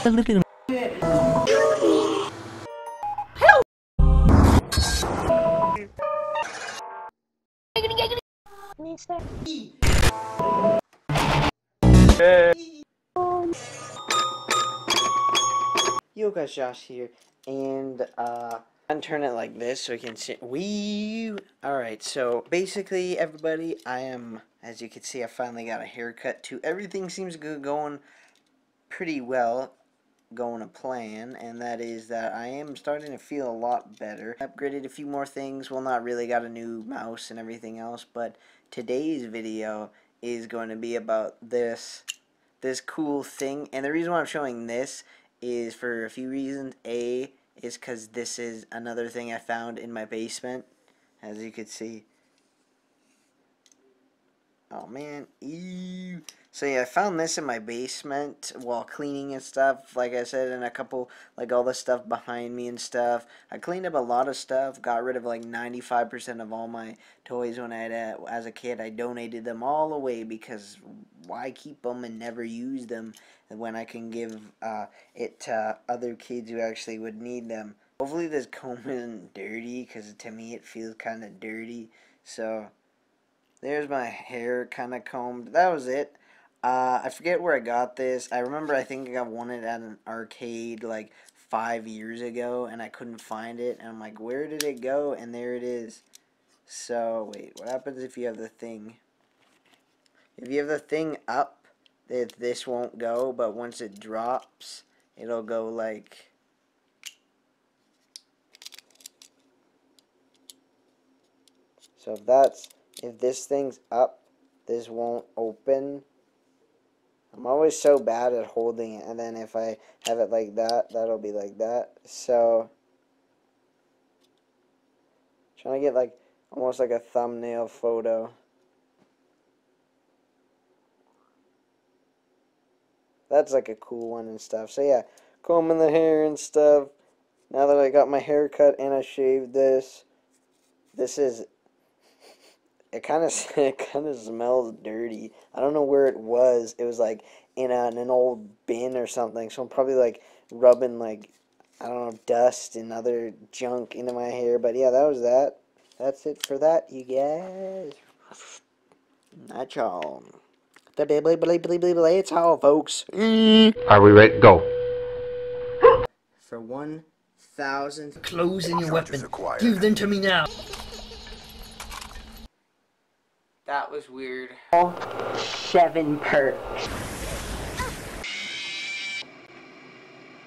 Yo guys, Josh here, and I'm turning it like this so you can see. Alright, so basically, everybody, as you can see, I finally got a haircut too. Everything seems to be going pretty well, going to plan, and that is that I am starting to feel a lot better. Upgraded a few more things, well, not really, got a new mouse and everything else, but today's video is going to be about this cool thing, and the reason why I'm showing this is for a few reasons. A is because this is another thing I found in my basement, as you can see. Oh man, ew. So yeah, I found this in my basement while cleaning and stuff, like I said, and a couple, like all the stuff behind me and stuff. I cleaned up a lot of stuff, got rid of like 95% of all my toys when I had, as a kid. I donated them all away because why keep them and never use them when I can give it to other kids who actually would need them. Hopefully this comb isn't dirty, because to me it feels kind of dirty. So there's my hair kind of combed. That was it. I forget where I got this. I remember I think I got one at an arcade like 5 years ago, and I couldn't find it. And I'm like, where did it go? And there it is. So, wait, what happens if you have the thing? If you have the thing up, this won't go, but once it drops, it'll go like... So if this thing's up, this won't open. I'm always so bad at holding it, and then if I have it like that, that'll be like that. So, trying to get like almost like a thumbnail photo. That's like a cool one and stuff. So yeah, combing the hair and stuff. Now that I got my hair cut and I shaved this is... It kind of smells dirty. I don't know where it was. It was like in an old bin or something. So I'm probably like rubbing like, I don't know, dust and other junk into my hair. But yeah, that was that. That's it for that, you guys. That's all. It's all, folks. Are we ready? Go. For 1,000 clothes in your weapon. Give them to me now. That was weird. 7 perks.